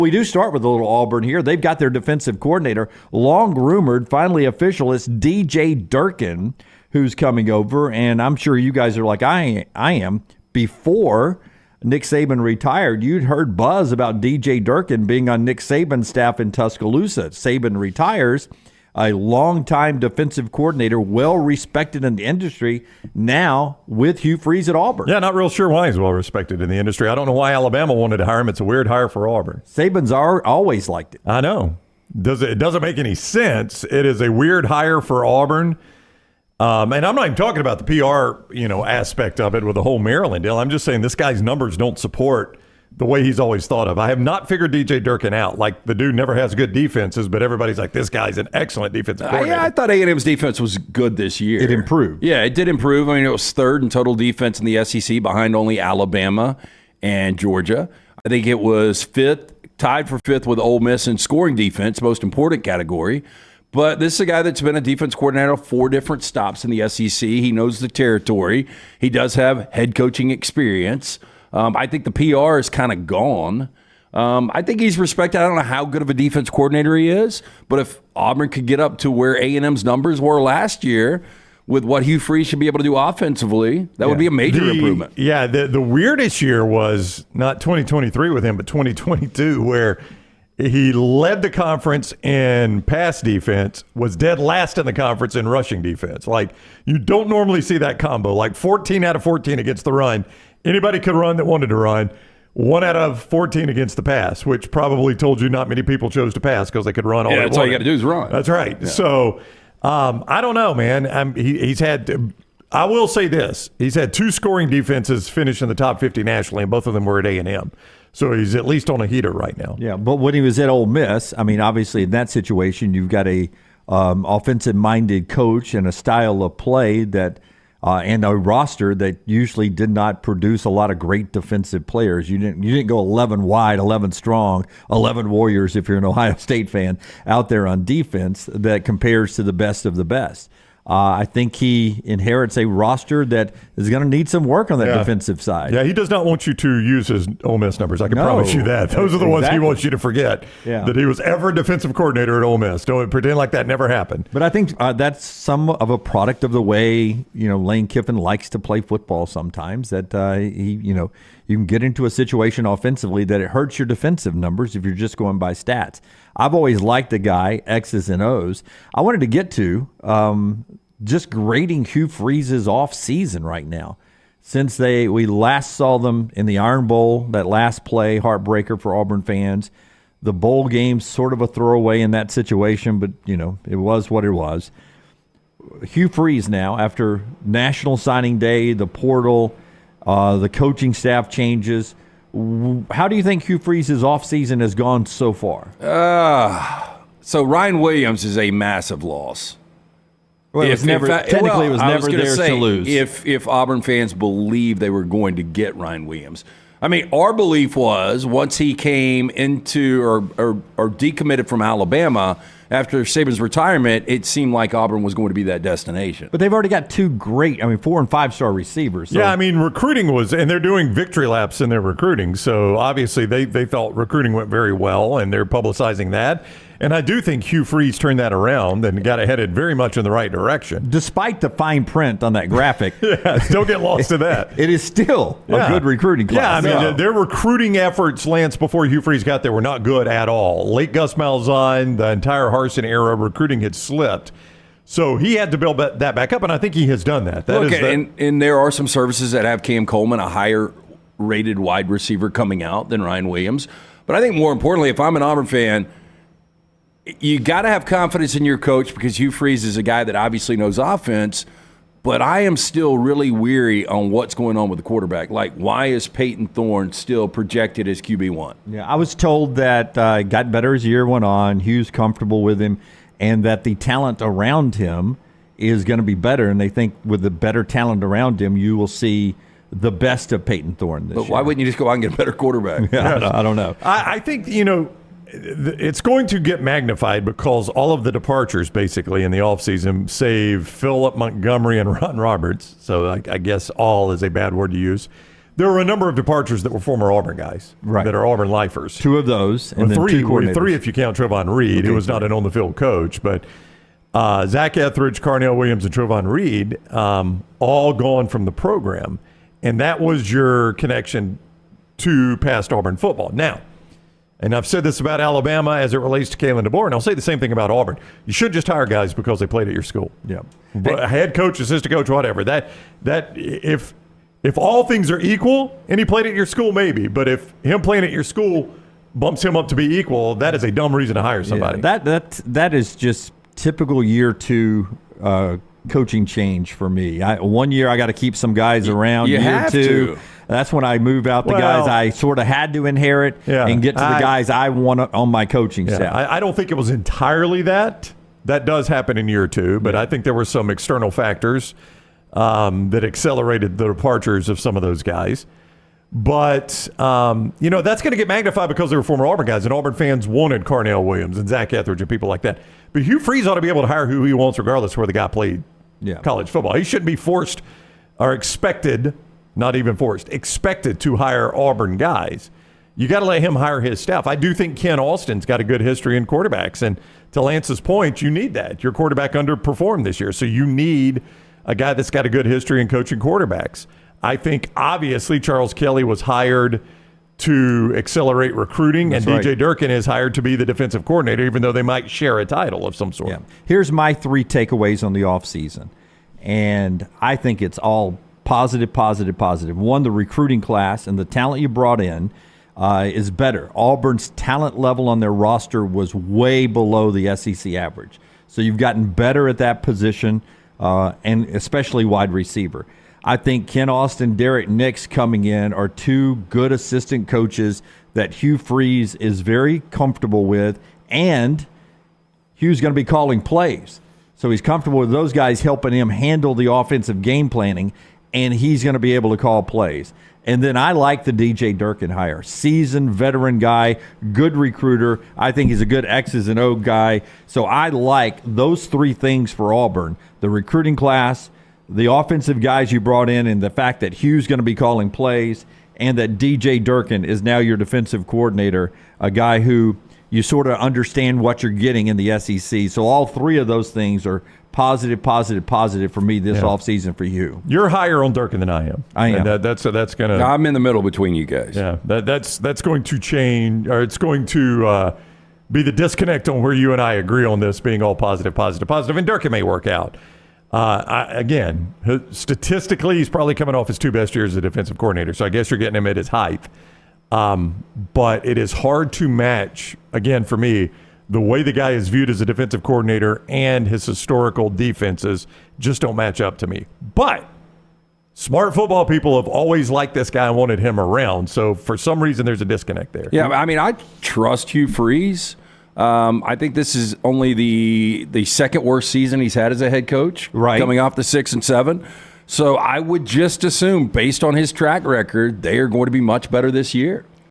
We do start with a little Auburn here. They've got their defensive coordinator, long rumored, finally official. It's DJ Durkin who's coming over, and I'm sure you guys are like I am. Before Nick Saban retired, you'd heard buzz about DJ Durkin being on Nick Saban's staff in Tuscaloosa. Saban retires, a longtime defensive coordinator, well-respected in the industry, now with Hugh Freeze at Auburn. Yeah, not real sure why he's well-respected in the industry. I don't know why Alabama wanted to hire him. It's a weird hire for Auburn. Saban's always liked it. I know. It doesn't make any sense. It is a weird hire for Auburn. And I'm not even talking about the PR, aspect of it with the whole Maryland deal. I'm just saying this guy's numbers don't support the way he's always thought of. I have not figured DJ Durkin out. Like, the dude never has good defenses, but everybody's like, this guy's an excellent defensive coordinator. Yeah, I thought A&M's defense was good this year. It improved. Yeah, it did improve. I mean, it was third in total defense in the SEC, behind only Alabama and Georgia. I think it was tied for fifth with Ole Miss in scoring defense, most important category. But this is a guy that's been a defense coordinator of 4 different stops in the SEC. He knows the territory. He does have head coaching experience. I think the PR is kind of gone. I think he's respected. I don't know how good of a defense coordinator he is, but if Auburn could get up to where A&M's numbers were last year with what Hugh Freeze should be able to do offensively, that would be a major improvement. Yeah, the weirdest year was not 2023 with him, but 2022, where he led the conference in pass defense, was dead last in the conference in rushing defense. Like, you don't normally see that combo. Like, 14 out of 14 against the run. Anybody could run that wanted to run. 1 out of 14 against the pass, which probably told you not many people chose to pass because they could run all they wanted. That's all you got to do is run. That's right. Yeah. So, I don't know, man. He's had – I will say this. He's had 2 scoring defenses finish in the top 50 nationally, and both of them were at A&M. So he's at least on a heater right now. Yeah, but when he was at Ole Miss, I mean, obviously in that situation, you've got a offensive-minded coach and a style of play that – and a roster that usually did not produce a lot of great defensive players. You didn't go 11 wide, 11 strong, 11 Warriors if you're an Ohio State fan out there on defense that compares to the best of the best. I think he inherits a roster that is going to need some work on that defensive side. Yeah, he does not want you to use his Ole Miss numbers. I can promise you that. Those are the ones he wants you to forget, that he was ever a defensive coordinator at Ole Miss. Don't pretend like that never happened. But I think that's some of a product of the way, Lane Kiffin likes to play football sometimes, that you can get into a situation offensively that it hurts your defensive numbers if you're just going by stats. I've always liked the guy, X's and O's. I wanted to get to just grading Hugh Freeze's offseason right now. Since we last saw them in the Iron Bowl, that last play, heartbreaker for Auburn fans. The bowl game, sort of a throwaway in that situation, but, it was what it was. Hugh Freeze now, after National Signing Day, the portal, the coaching staff changes. How do you think Hugh Freeze's offseason has gone so far? So Ryan Williams is a massive loss. Well, it was never theirs to lose. If Auburn fans believe they were going to get Ryan Williams. I mean, our belief was once he came into or decommitted from Alabama after Saban's retirement, it seemed like Auburn was going to be that destination. But they've already got 2 great, 4- and 5-star receivers. So. Yeah, recruiting was, and they're doing victory laps in their recruiting. So obviously they felt recruiting went very well, and they're publicizing that. And I do think Hugh Freeze turned that around and got it headed very much in the right direction. Despite the fine print on that graphic. Don't get lost to that. It is still a good recruiting class. Yeah, their recruiting efforts, Lance, before Hugh Freeze got there were not good at all. Late Gus Malzahn, the entire Harsin era, recruiting had slipped. So he had to build that back up, and I think he has done that. And there are some services that have Cam Coleman, a higher-rated wide receiver, coming out than Ryan Williams. But I think more importantly, if I'm an Auburn fan, you got to have confidence in your coach because Hugh Freeze is a guy that obviously knows offense, but I am still really weary on what's going on with the quarterback. Like, why is Peyton Thorne still projected as QB1? Yeah, I was told that it got better as the year went on. Hugh's comfortable with him, and that the talent around him is going to be better, and they think with the better talent around him, you will see the best of Peyton Thorne this year. But why wouldn't you just go out and get a better quarterback? I don't know. I think, it's going to get magnified because all of the departures basically in the offseason, save Philip Montgomery and Ron Roberts, so I guess all is a bad word to use. There were a number of departures that were former Auburn guys, Right. that are Auburn lifers. 2 of those, and then Three 2 coordinators. if you count Trevon Reed, who was not an on-the-field coach. But Zach Etheridge, Carnell Williams, and Trevon Reed all gone from the program. And that was your connection to past Auburn football. Now, and I've said this about Alabama as it relates to Kalen DeBoer, and I'll say the same thing about Auburn. You should just hire guys because they played at your school. Yeah. But a head coach, assistant coach, whatever. That if all things are equal and he played at your school, maybe. But if him playing at your school bumps him up to be equal, that is a dumb reason to hire somebody. Yeah, that is just typical year 2 coaching change for me. 1 year I got to keep some guys around. You year have 2, to. that's when I move out the guys I sort of had to inherit and get to the guys I want on my coaching staff. I don't think it was entirely that. That does happen in year 2, but I think there were some external factors that accelerated the departures of some of those guys. But, that's going to get magnified because they were former Auburn guys, and Auburn fans wanted Carnell Williams and Zach Etheridge and people like that. But Hugh Freeze ought to be able to hire who he wants regardless of where the guy played college football. He shouldn't be forced or expected, not even forced, expected to hire Auburn guys. You got to let him hire his staff. I do think Ken Austin's got a good history in quarterbacks. And to Lance's point, you need that. Your quarterback underperformed this year, so you need a guy that's got a good history in coaching quarterbacks. I think, obviously, Charles Kelly was hired to accelerate recruiting, and DJ Durkin is hired to be the defensive coordinator, even though they might share a title of some sort. Yeah. Here's my 3 takeaways on the offseason, and I think it's all positive, positive, positive. 1, the recruiting class and the talent you brought in is better. Auburn's talent level on their roster was way below the SEC average. So you've gotten better at that position, and especially wide receiver. I think Ken Austin, Derrick Nix coming in are 2 good assistant coaches that Hugh Freeze is very comfortable with, and Hugh's going to be calling plays. So he's comfortable with those guys helping him handle the offensive game planning, and he's going to be able to call plays. And then I like the DJ Durkin hire. Seasoned veteran guy, good recruiter. I think he's a good X's and O guy. So I like those 3 things for Auburn: the recruiting class, the offensive guys you brought in, and the fact that Hugh's going to be calling plays, and that DJ Durkin is now your defensive coordinator, a guy who you sort of understand what you're getting in the SEC. So all 3 of those things are positive, positive, positive for me this offseason for you. You're higher on Durkin than I am. I am. And that's going to. I'm in the middle between you guys. Yeah, that's going to change, or it's going to be the disconnect on where you and I agree on this being all positive, positive, positive. And Durkin may work out. Again, statistically, he's probably coming off his 2 best years as a defensive coordinator, so I guess you're getting him at his height. But it is hard to match, again, for me, the way the guy is viewed as a defensive coordinator and his historical defenses just don't match up to me. But smart football people have always liked this guy and wanted him around, so for some reason there's a disconnect there. Yeah, I mean, I trust Hugh Freeze. I think this is only the second worst season he's had as a head coach, coming off the 6 and 7. So I would just assume, based on his track record, they are going to be much better this year.